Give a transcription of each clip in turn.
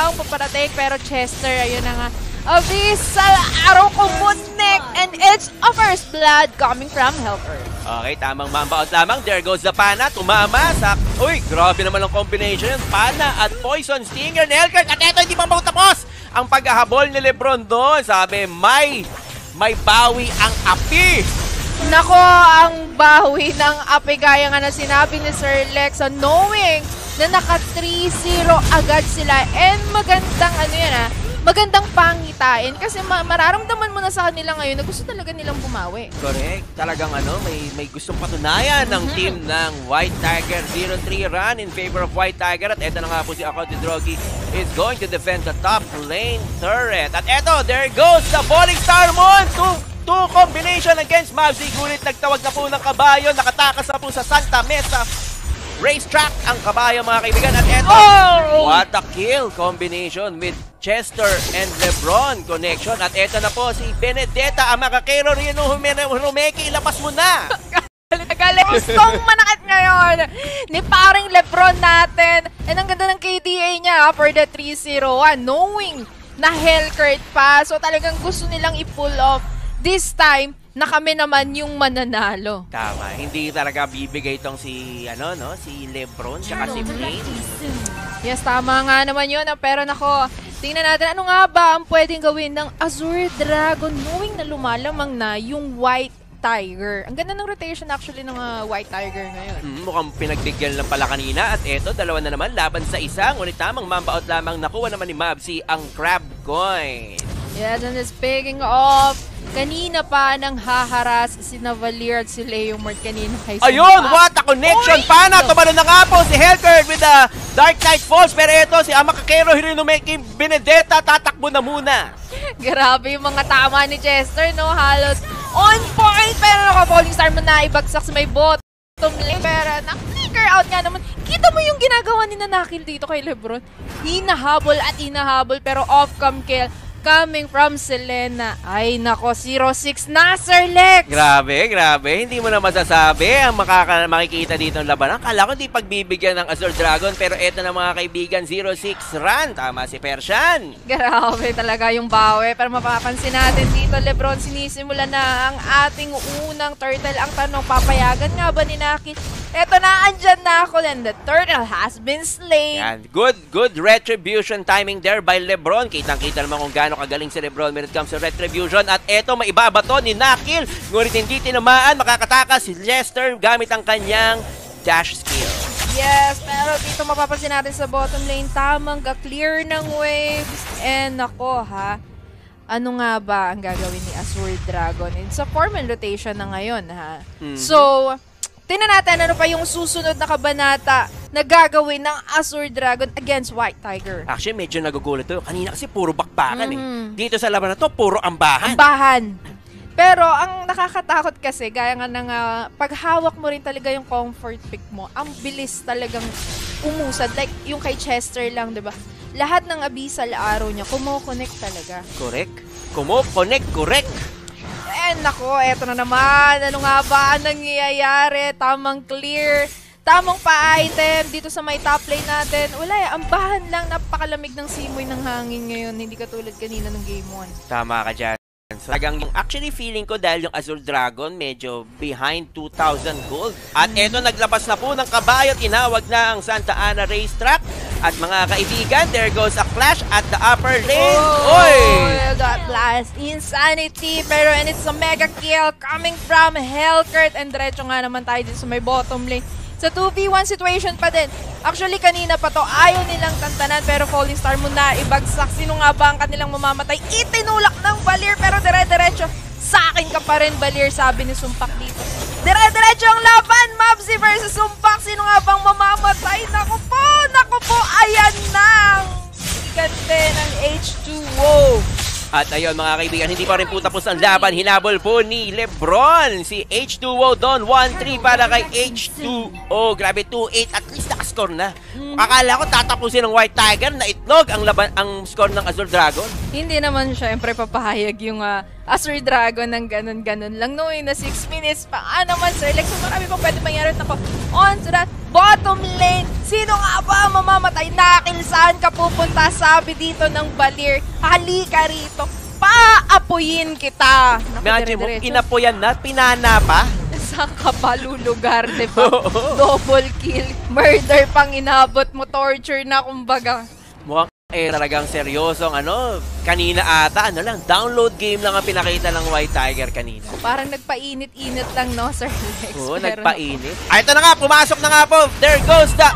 ang paparating. Pero Chester, ayun na nga. Abyssal Arrow Connect, and it's a first blood coming from Helper. Okay, tamang mamba out lamang. There goes the Pana. Tumama sa... Uy, grabe naman ang combination. Pana at Poison Stinger ni Hellcurt. At eto, hindi pa tapos ang paghahabol ni Lebron doon. Sabi, may bawi ang api. Nako, ang bawi ng api gaya nga na sinabi ni Sir Lex, knowing na naka 3-0 agad sila. And magandang magandang pangitain kasi mararamdaman mo na sa kanila ngayon na gusto talaga nilang bumawi. Correct. Talagang may gustong patunayan ng team ng White Tiger. 0-3 run in favor of White Tiger. At eto na nga po si Akot Drogi is going to defend the top lane turret. At eto, there goes the Falling Star Moon. Two combination against Mavzy. Ngunit nagtawag na po ng kabayo. Nakatakas na po sa Santa Mesa Racetrack ang kabayo, mga kaibigan. At eto, what a kill combination with Chester and Lebron connection. At eto na po si Benedetta, ang makakero rin yung Rumeki. Ilabas mo na! Galing. Gustong manakit ngayon ni paring Lebron natin. And ang ganda ng KDA niya for the 3-0-1. Knowing na Hellcurt pa. So talagang gusto nilang i-pull off. This time, na kami naman yung mananalo. Tama. Hindi talaga bibigay itong si Lebron tsaka si Blaine. Yes, tama nga naman yun. Pero nako, tingnan natin ano nga ba ang pwedeng gawin ng Azure Dragon knowing na lumalamang na yung White Tiger. Ang ganda ng rotation actually ng White Tiger ngayon. Mukhang pinagbigyan lang pala kanina. At eto, dalawa na naman laban sa isa. Ngunit tamang mamba out lamang nakuha naman ni Mavzy ang Crab Coin. Yes, and speaking of, kanina pa nang haharas si Navalier at si Leomord kanina kay Sumpa. Ayun! What a connection! Pana! Tumalo na nga po si Hellcurt with the Dark Knight Falls. Pero ito, si Amakakero Hironomeki Benedetta tatakbo na muna. Grabe yung mga tama ni Chester, no? Halos on point! Pero naka-Falling Star mo na ibagsak sa may bottom lane. Pero na-flicker out nga naman. Kita mo yung ginagawa ni Nanakil dito kay Lebron. Hinahabol at hinahabol pero off-cam kill. Coming from Selena. Ay nako, 0-6 na, Sir Lex! Grabe. Hindi mo na masasabi ang makikita dito ng labanan. Akala ko hindi pagbibigyan ng Azure Dragon. Pero eto na mga kaibigan, 0-6 run. Tama si Persian. Grabe talaga yung bawi. Pero mapapansin natin dito, Lebron, sinisimula na ang ating unang turtle. Ang tanong, papayagan nga ba ni Naki? Eto na, andyan na ako. And the turtle has been slain. Yan. Good retribution timing there by Lebron. Kitang-kita naman kung gaano kagaling si Lebron when it comes to retribution. At eto, maibabato ni Nakil. Ngunit hindi tinamaan, makakatakas si Chester gamit ang kanyang dash skill. Yes, pero dito mapapansin natin sa bottom lane, tamang ka-clear ng waves. And nako ha, ano nga ba ang gagawin ni Azure Dragon? It's a formal rotation na ngayon ha. So, tingnan natin ano pa yung susunod na kabanata na gagawin ng Azure Dragon against White Tiger. Actually, medyo nagugulat to. Kanina kasi puro bakbakan eh. Dito sa laban na to, puro ambahan. Pero ang nakakatakot kasi, gaya nga ng paghawak mo rin talaga yung comfort pick mo, ang bilis talagang umusad. Like yung kay Chester lang, diba? Lahat ng Abyssal Arrow niya, kumo-connect talaga. Correct. Kumo-connect, correct. Nako, eto na naman. Ano nga ba ang nangyayari? Tamang clear. Tamang pa-item dito sa may top lane natin. Wala ambahan lang. Napakalamig ng simoy ng hangin ngayon. Hindi katulad kanina ng Game 1. Tama ka dyan. Talagang actually feeling ko dahil yung Azure Dragon medyo behind 2,000 gold. At eto, naglabas na po ng kabayo. Tinawag na ang Santa Ana Racetrack. At mga kaibigan, there goes a clash at the upper lane. That last insanity. Pero and it's a mega kill coming from Hellcurt. And diretso nga naman tayo dito sa may bottom lane. Sa 2v1 situation pa din. Actually, kanina pa to, ayaw nilang tantanan, pero Falling Star mo na ibagsak. Sino nga ba ang kanilang mamamatay? Itinulak ng Valier, pero dire-diretso. Sa akin ka pa rin, Valier, sabi ni Sumpak dito. Dire-diretso ang laban, Mavzy versus Sumpak. Sino nga bang mamamatay? Naku po, ayan na ang gante ng H2O. At ayun mga kaibigan, hindi pa rin po tapos ang laban. Hinabol po ni Lebron si H2O doon. 1-3 para kay H2O. Grabe, 2-8. At least score na. Akala ko tatapusin ng White Tiger na itlog ang score ng Azure Dragon. Hindi naman syempre papahayag yung Azure Dragon ng ganun-ganun lang. Knowing na 6 minutes pa. Naman Sir Lex, so marami pa pwede mangyari. Nako, on to that bottom lane. Sino nga ba mamamatay? Nakil, saan ka pupunta? Sabi dito ng Balir. Halika rito. Paapuyin kita. Imagine mo, inapoyan na, pinana pa. Saan ka pa lulugar, diba? Double kill, murder pang inabot mo, torture na kumbaga. Mukhang talagang seryosong kanina ata, download game lang ang pinakita ng White Tiger kanina. Parang nagpainit-init lang, no, Sir Lex? Oo, nagpainit. Ito na nga, pumasok na nga po. There goes the,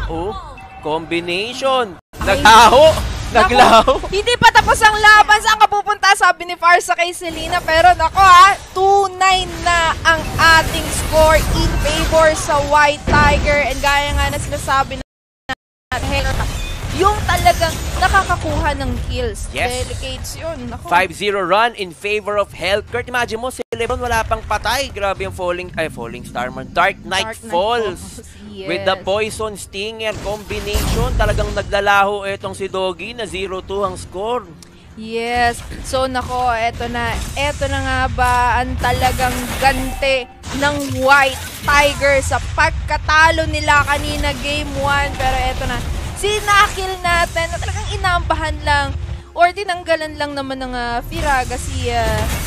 combination. Naglaho. Hindi pa tapos ang laban. Saan ka pupunta? Sabi ni Farsa kay Selena. Pero nako 2-9 na ang ating score in favor sa White Tiger. And gaya nga na sinasabi na yung talagang nakakakuha ng kills. Yes. Delicates yun. 5-0 run in favor of Hellcurt. Imagine mo, si Lebron wala pang patay. Grabe yung falling star man. Dark Knight Falls. Yes. With the Poison Stinger combination. Talagang naglalaho itong si Doggy na 0-2 ang score. Yes. So nako, eto na nga ba ang talagang gante ng White Tiger sa pagkatalo nila kanina game 1. Pero eto na, sinakil natin na talagang inambahan lang or tinanggalan lang naman ng Firaga si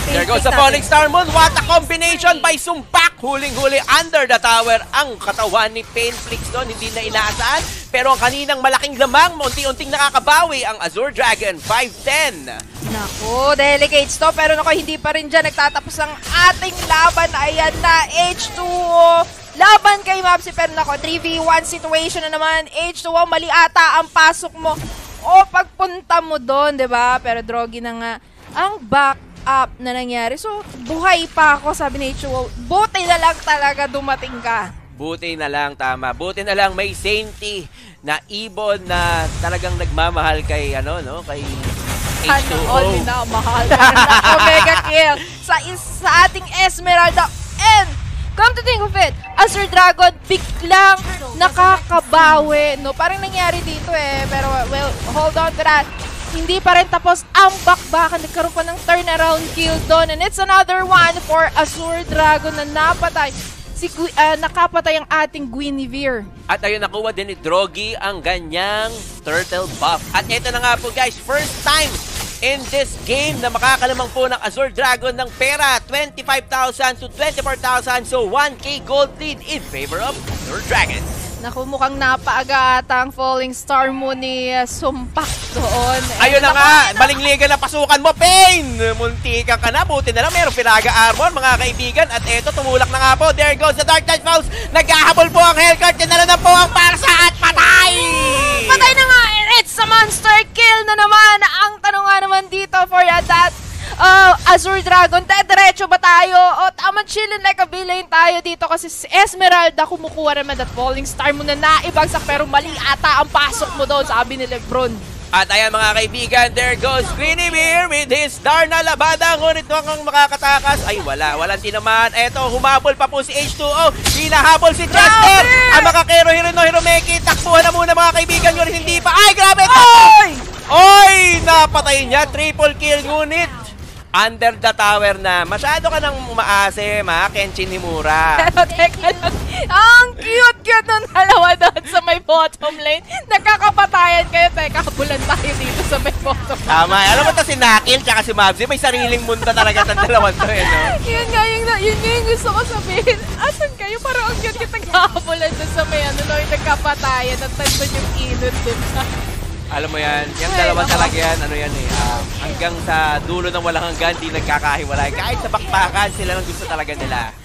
There goes the Falling Star Moon. What a combination by Sumpak. Huling-huli under the tower ang katawan ni Painflix doon. Hindi na inaasahan. Pero ang kaninang malaking lamang, unti-unting nakakabawi ang Azure Dragon. 5-10. Naku, delicates to. Pero naku, hindi pa rin dyan nagtatapos ang ating laban. Ayan na, H2O. Laban kay Mapsi. Pero naku, 3v1 situation na naman. H2O, mali ata ang pasok mo. O pagpunta mo doon, 'di ba? Pero Drogi na nga ang back up na nangyari. So, buhay pa ako, sabi ni H2O. Buti na lang talaga dumating ka. Buti na lang, tama. Buti na lang may Sainty na ibon na talagang nagmamahal kay kay H2O. All na mahal. Omega kill sa ating Esmeralda. And come to think of it, Azure Dragon biglang nakakabawi, no? Parang nangyari dito pero well, hold on to that. Hindi pa rin tapos ang bakbakan. Nagkaroon pa ng turnaround kill doon. And it's another one for Azure Dragon na napatay. Nakapatay ang ating Guinevere. At ayun, nakuha din ni Drogi ang ganyang turtle buff. At ito na nga po guys, first time in this game na makakalamang po ng Azure Dragon ng pera, 25,000 to 24,000, so 1K gold lead in favor of Azure Dragon. Naku, mukhang napaaga ata ang Falling Star mo ni Sumpak doon. Ayun na nga, malingligan na pasukan mo, Pain! Muntikan ka na, buti na lang meron Firaga Armor, mga kaibigan. At eto, tumulak na nga po, there goes the Dark Knight Falls. Naghahabol po ang Hellcurt, yan na po ang Parsa at patay! Patay na nga, it's a monster kill na naman. Ang tanong nga naman dito for that Azure Dragon, diretso ba tayo? O tama, chillin like a villain tayo dito kasi si Esmeralda kumukuha naman that Falling Star mo na naibagsak pero mali ata ang pasok mo doon, sabi ni Lebron. At ayan mga kaibigan, there goes Guinevere with his Darna Labada. Ngunit mukhang makakatakas. Ay walang tinamaan. Eto, humabol pa po si H2O. Hinahabol si Chester. Ang makakero Hiromeki. Takbuhan na muna mga kaibigan. Ngunit hindi pa. Ay grabe! Oy! Napatay niya. Triple kill ngunit under the tower na. Masyado ka nang umaasim, Kenshin Himura. Pero teka lang, ang cute-cute ng dalawa doon sa may bottom lane. Nagkakapatayan kayo. Teka, habulan tayo dito sa may bottom lane. Tama. Alam mo ito si Nakil tsaka si Mabsy, may sariling mundo talaga ng dalawan to no? Yun nga yung gusto ko sabihin. Asan kayo? Parang ang cute naghahabulan doon sa may yung nagkapatayan at tandun yung inot doon. Alam mo yan, yung dalawa talaga yan, hanggang sa dulo ng walang hanggan, di nagkakahiwalay. Kahit sa bakbakan, sila lang gusto talaga nila.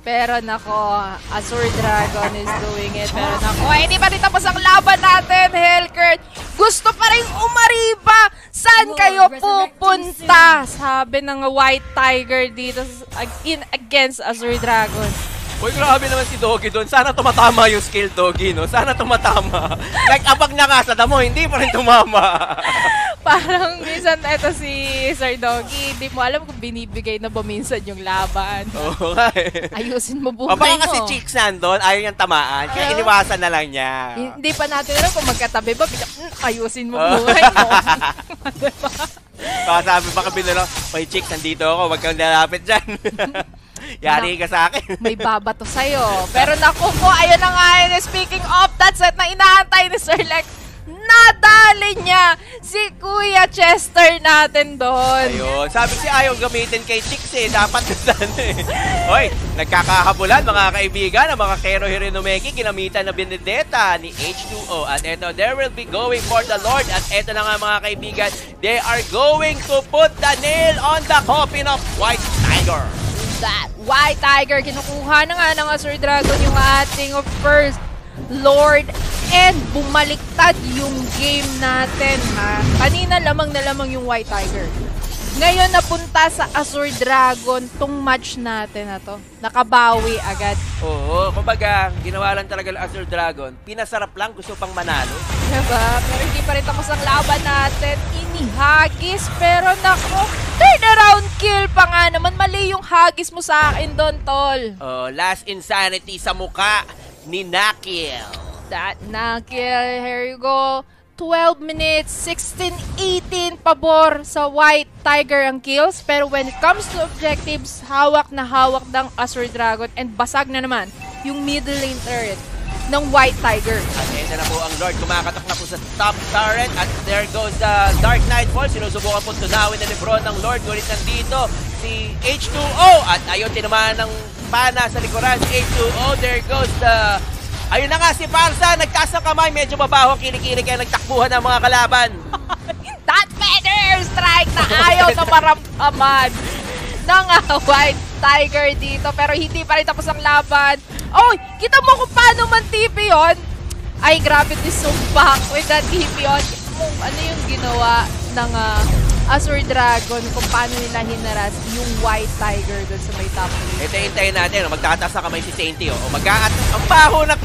Pero nako, Azure Dragon is doing it. Pero nako, hindi pa rin tapos ang laban natin, Hellcurt. Gusto pa rin umariba. Saan kayo pupunta? Sabi ng White Tiger dito against Azure Dragon. Uy, grabe naman si Doggy doon. Sana tumatama yung skill, Doggy, no? Sana tumatama. Like, abag na ka sa damo, hindi pa rin tumama. Parang minsan eto si Sir Doggy, hindi mo alam kung binibigay na ba minsan yung laban. Oo nga eh. Ayusin mo buhay Baka kasi mo. Chicks nandun, ayaw niyang tamaan, kaya iniwasan na lang niya. Hindi pa natin alam kung magkatabi ba, ayusin mo buhay mo. Diba? Baka sabi baka binalo, "Hoy Chicks, nandito ako, wag kang lalapit dyan." Yari ka sa akin. May babato sa'yo. Pero naku po, ayun na nga yun. Speaking of that set na inaantay ni Sir Lex, nadali niya si Kuya Chester natin doon. Ayun, sabi si ayaw gamitin kay Chicks eh, dapat doon eh. Hoy, nagkakahabulan mga kaibigan, ang mga Kero Hironomeki, ginamitan na Benedetta ni H2O. At eto, they will be going for the Lord. At eto na nga mga kaibigan, they are going to put the nail on the coffin of White Tiger. That White Tiger, kinukuha na nga ng Azure Dragon yung ating first Lord and bumaliktad yung game natin, ha? Kanina lamang na lamang yung White Tiger. Ngayon napunta sa Azure Dragon tong match natin na to. Nakabawi agad. Oo, kumbaga, ginawa lang talaga ng Azure Dragon. Pinasarap lang, gusto pang manalo. Diba? Pero hindi pa rin tapos ang laban natin. Inihagis, pero nako, turnaround kill pa nga naman. Mali yung hagis mo sa akin doon, tol. Oh, last insanity sa muka ni Nakil. That Nakil, here you go. 12 minutes, 16-18 pabor sa White Tiger ang kills. Pero when it comes to objectives, hawak na hawak ng Azure Dragon and basag na naman yung middle lane turret ng White Tiger. At ito na po ang Lord, kumakatak na po sa top turret at there goes the Dark Nightfall. Sinusubukan po tunawin na Lebron ng Lord. Ngunit nandito si H2O at ayun, tinamaan ng pana sa likuran. H2O, there goes the... Ayun na nga si Farsa, nagtaas ng kamay, medyo mabaho, kilikili kaya nagtakbuhan ng mga kalaban. That feather strike na ayaw na maramdaman ng White Tiger dito. Pero hindi pa rin tapos ang laban. Oh, kita mo kung paano man TP yun. Ay, grabe disumpak with that TP yun. Ano yung ginawa ng Azure Dragon kung paano nila hinaras yung White Tiger doon sa may top lane. Ito, hintayin natin. Magtataas na kamay si Sainty. Ang baho ng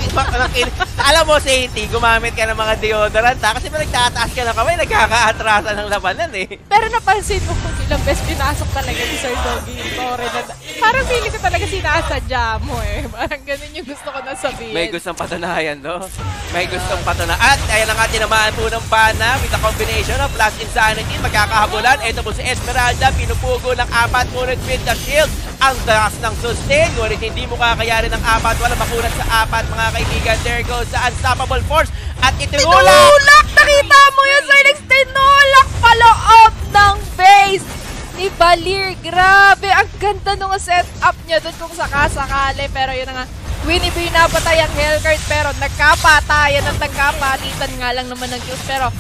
alam mo, Sainty, gumamit ka ng mga deodorant. Kasi pag nagtataas ka ng kamay, nagkakaatrasan ng labanan eh. Pero napansin mo kung ilang best pinasok talaga ni Sir Doggy yung Torre na parang feeling ko talaga sinasadya mo eh. Parang ganun yung gusto ko na sabihin. May gustong patunayan, no? May gustong patunayan. At ayan na nga, tinamaan po ng pana with a combination of Plus Insanity. Magkakahabulan. Ito po si Esmeralda. Pinupugo ng 4 ngunit with the shield. Ang taas ng sustain. Ngunit hindi mo kakayarin ng 4. Wala makunat sa 4, mga kaibigan. There goes the Unstoppable Force. At itinulak! Tinulak! Nakita mo yun, Sir Lex! Tinulak paloob ng base ni Balir. Grabe! Ang ganda nung setup niya doon kung sakasakali. Pero yun na nga, Winnie B napatay ang Hellcurt. Pero nagkapatayan at nagkapalitan nga lang naman ng kills. Pero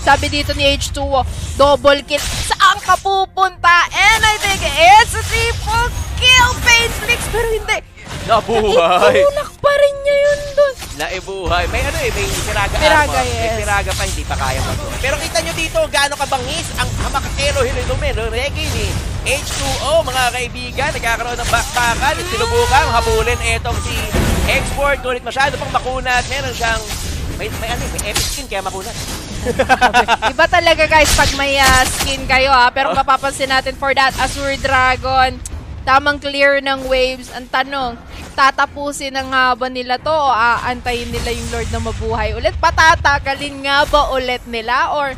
sabi dito ni H2O, double kill. Saan ka pupunta? And I think it's a triple kill, Painflix. Pero hindi. Nabuhay! Itulak pa rin niya yun doon. Naibuhay. May ano eh, may piraga Piraga, armor. yes. May piraga pa, hindi pa kaya magbuhay. Pero kita nyo dito, gaano kabangis ang Hamakakero Hironomeki ni H2O, mga kaibigan. Nagkakaroon ng bakbakan. Sinubukang habulin etong si Export. Ngunit masyado pang makunat. Meron siyang, may epic skin kaya makunat. Iba talaga guys pag may skin kayo ha. Pero mapapansin natin for that Azure Dragon, tamang clear ng waves. Ang tanong, tatapusin na nga ba nila to o aantayin nila yung Lord na mabuhay ulit? Patatagalin nga ba ulit nila? Or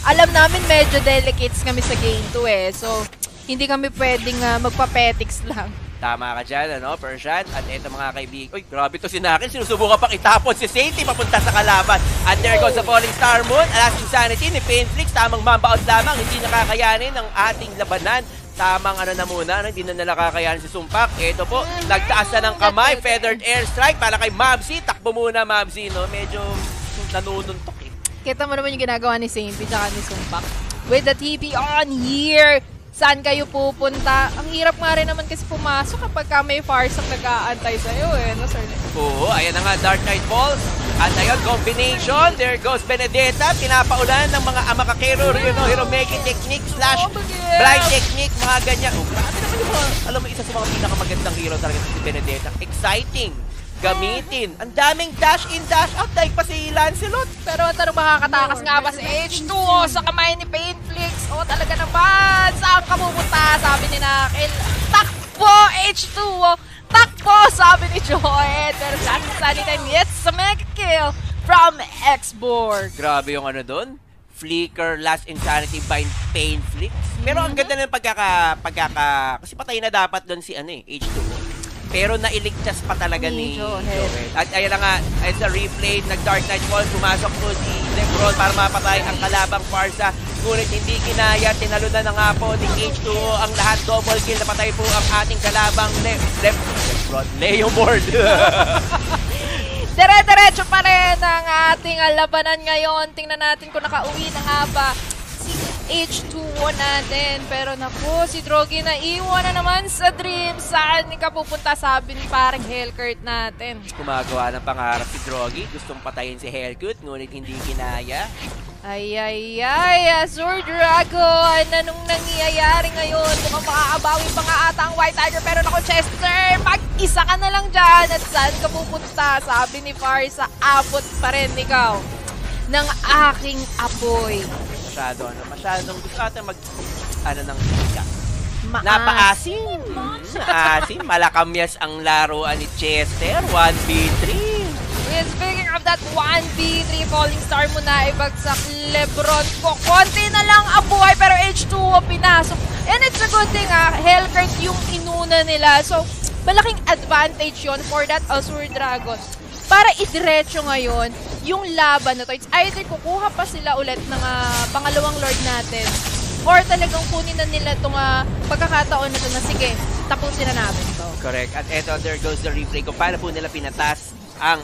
alam namin medyo delicates kami sa game 2 eh. So hindi kami pwedeng magpa-petics lang. Tama ka dyan, ano, Persian? At eto mga kaibigan. Uy, grabe to si Nakil. Sinusubukan pang itapon si Sainty papunta sa kalaban. And there goes the Falling Star Moon. Last Insanity ni Painflix. Tamang mambaot lamang. Hindi nakakayanin ng ating labanan. Tamang ano na muna, hindi na nakakayanin si Sumpak. Ito po, nagtaas na ng kamay. Feathered Airstrike para kay Mabsy. Takbo muna, Mabsy, no? Medyo nanununtok eh. Kita mo naman yung ginagawa ni Sainty tsaka ni Sumpak. With the TP on here. Saan kayo pupunta? Ang hirap nga rin naman kasi pumasok kapag may Farsang nag-aantay sa'yo eh, no sir? Oo, ayan na nga, Dark Knight Falls. At ayun, combination. There goes Benedetta. Pinapaulan ng mga Amakakero Hironomeki technique / blind technique, mga ganyan. Oh, grabe naman yung mga, alam mo, isa sa mga pinakamagandang hero talaga si Benedetta. Exciting. Gamitin. Ang daming dash in, dash out. Dahil pa si Lancelot. Pero tanong makakatakas nga ba si H2O sa kamay ni Pain sabi ni Nakil. Takbo, H2O! Takbo, sabi ni Joed. Pero sa Sunny Time, it's a mega kill from X-Borg. Grabe yung ano doon. Flicker, Last Insanity, Bind, Pain Flicks. Pero ang ganda ng kasi patay na dapat doon si H2O. Pero nailigtas pa talaga ni Joed. At ayan na nga, ay sa replay, nag-Dark Knight Fall, pumasok po si Lebron para mapatay ang kalabang Pharsa. Ngunit hindi kinaya, tinalunan na nga po ni H2O ang lahat. Double kill, napatay po ang ating kalabang Lebron, Leo Mord. Dire-diretso pa rin ang ating labanan ngayon. Tingnan natin kung nakauwi na nga ba si H2O natin. Pero naku, si Drogi na iwan na naman sa dream. Saan ka pupunta, sabi ni parang Hellcurt natin. Gumagawa ng pangarap si Drogi. Gustong patayin si Hellcurt, ngunit hindi kinaya. Ay, Azure Dragon, anong nangyayari ngayon? Mukhang makakabawi pa nga ata ang White Tiger, pero naku, Chester, mag-isa ka na lang dyan. At saan ka pupunta? Sabi ni Pharsa, abot pa rin ikaw ng aking apoy. Masyadong gusto natin ng ika. Napaasim. Maasim. Malakamyas ang laruan ni Chester. 1v3. Speaking of that 1v3, Falling Star mo na ibagsak Lebron ko. Konti na lang ang buhay pero H2O pinasok. And it's a good thing Hellcurt yung inuna nila. So, malaking advantage yon for that Azure Dragon. Para idiretso ngayon yung laban na to. It's either kukuha pa sila ulit ng pangalawang Lord natin or talagang kunin na nila itong pagkakataon na ito na sige, tapusin na natin to. Correct. At eto, there goes the replay kung paano po nila pinitas ang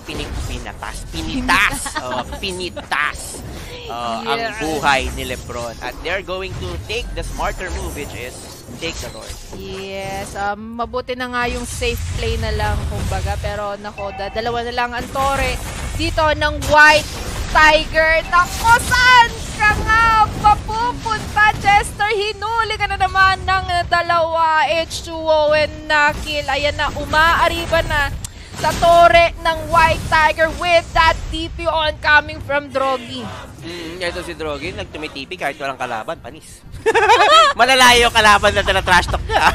ang buhay ni Lebron. At they're going to take the smarter move, which is take the Lord. Yes, mabuti na nga yung safe play na lang, kumbaga. Pero nako, dalawa na lang ang tore dito ng White Tiger. Nako, saan ka nga papupunta, Chester? Hinuli ka na naman ng dalawa, H2O and Nakil. Ayan na, umaariba na sa tore ng White Tiger with that TP on coming from Drogi. Ito si Drogi, nagtumitipi kahit walang kalaban, panis. Malalayo yung kalaban na trash talk niya.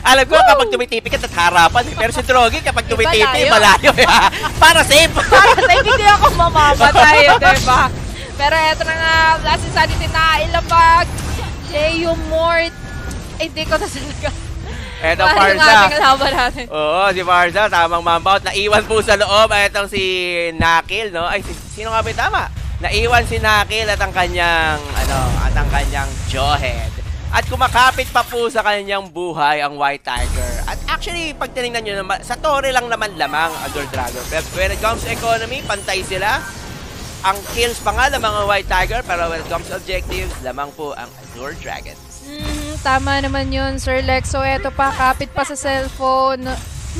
Alam ko, kapag tumitipi ka, harapan. Pero si Drogi, kapag tumitipi, malayo. Para safe. Para safe, hindi ako mamamatay, diba? Pero eto na nga, Last Insanity na ilabag. Leo Mord. Hindi ko na talaga. Eto, Pharsa. Oo, si Pharsa, tamang mambout. Naiwan po sa loob. Etong si Nakil, no? Ay, sino nga ba tama? Naiwan si Nakil at ang kanyang, Joed. At kumakapit pa po sa kanyang buhay ang White Tiger. At actually, pag tinignan nyo naman, sa tore lang naman lamang Azure Dragon. But when it comes to economy, pantay sila. Ang kills pa nga ng mga White Tiger, pero when it comes to objectives, lamang po ang Azure Dragons. Tama naman yun, Sir Lex. So, eto pa, kapit pa sa cellphone. 19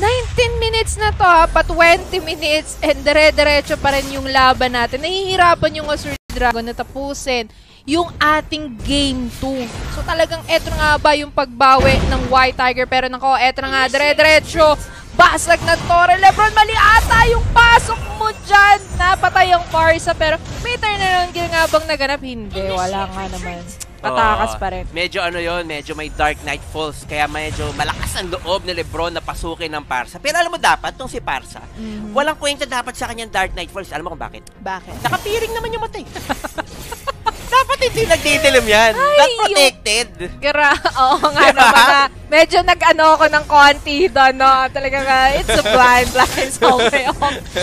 minutes na to pa 20 minutes and dire-diretso pa rin yung laban natin. Nahihirapan yung Azure Dragon na tapusin yung ating Game 2. So, talagang eto nga ba yung pagbawi ng White Tiger. Pero nako, eto na nga, dire-diretso. Basag na tore. Lebron, mali ata yung pasok mo dyan. Napatay ang Pharsa. Pero may turn na lang nga bang naganap? Hindi, wala nga naman. Patakas pa rin. Medyo medyo may Dark Knight Falls. Kaya medyo malakas ang loob ni Lebron na pasukin ng Pharsa. Pero alam mo dapat, tong si Pharsa, walang kwenta dapat sa kanyang Dark Knight Falls. Alam mo kung bakit? Bakit? Nakapiring naman yung matay. Dapat hindi nagdidilim yan. That's protected. Oo nga naman. Medyo nag-ano ako ng konti doon, no? Talagang it's a blind. So,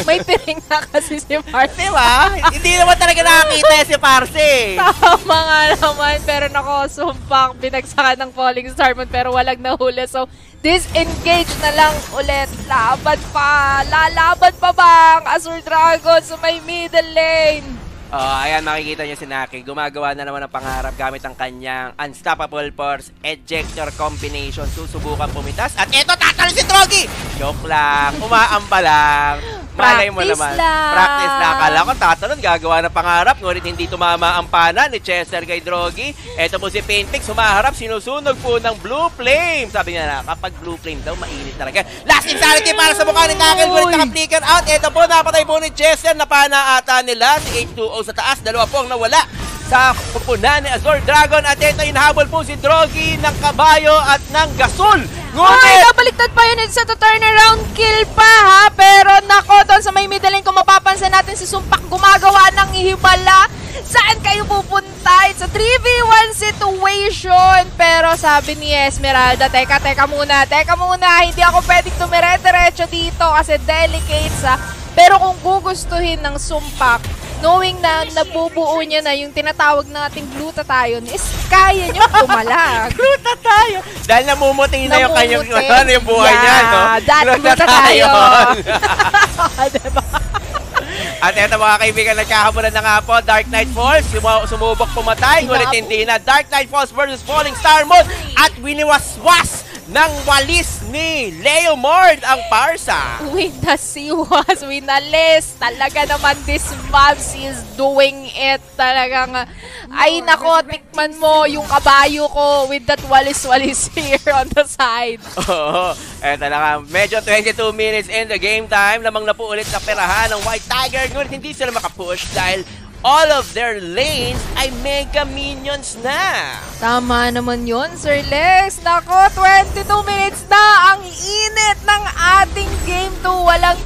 may piring na kasi si Pharsa. Diba? Hindi naman talaga nakakita si Pharsa eh. Tama nga naman. Pero nako, sumpang binagsakan ng Falling Star Moon pero walang nahuli. So, disengage na lang ulit. Laban pa. Lalaban pa bang Azure Dragon sa may middle lane? Ayan, makikita niyo si Naki. Gumagawa na naman ng pangarap gamit ang kanyang Unstoppable Force Ejector Combination. Susubukan pumitas. At eto, tatalon si Drogi! Joke lang. Umaamba lang. Malay mo naman. Practice lang. Akala ko tatalon, gagawa ng pangarap. Ngunit hindi tumama ang pana ni Chester kay Drogi. Eto po si Painfix. Humaharap. Sinusunog po ng Blue Flame. Sabi niya na, kapag Blue Flame daw, mainit talaga. Last Insanity para sa mukha ni Nakil. Ngunit naka-flicker out. Eto po, napatay po ni Chester. Napana ata nila si H2O sa taas. Dalawa po ang nawala sa kupunan ni Azure Dragon. At ito, hinahabol po si Drogi ng kabayo at ng gasol. Ay, Ngunit, nabaliktad pa yun sa turnaround kill pa ha. Pero nako, doon sa may middle lane, kung mapapansin natin si Sumpak gumagawa ng hibala. Saan kayo pupunta? It's a 3v1 situation. Pero sabi ni Esmeralda, teka muna. Hindi ako pwedeng tumire-diretso dito kasi delicate sa. Pero kung gugustuhin ng Sumpak, knowing na nabubuo niya na yung tinatawag nating glutathione, is kaya niyo tumalag. tayo. Dahil namumuti na yung kanyang yung buhay niya, no? That glutathione. Diba? At eto mga kaibigan, nagkakabulan na nga po, Dark Knight Falls, sumubok pumatay, ngunit hindi na. Dark Knight Falls versus Falling Star Mode at winiwaswas ng walis ni Leo Mord ang Parsa. With the Siwas, winalis. Talaga naman this Mavs is doing it. Talagang, ay nako, tikman mo yung kabayo ko with that walis-walis here on the side. Oo, eto na nga. Medyo 22 minutes in the game time. Lamang na po ulit sa perahan ng White Tiger. Ngunit hindi sila makapush dahil all of their lanes ay mega minions na. Tama naman yun, Sir Lex. Nako, 22 minutes na ang init ng ating game 2. Walang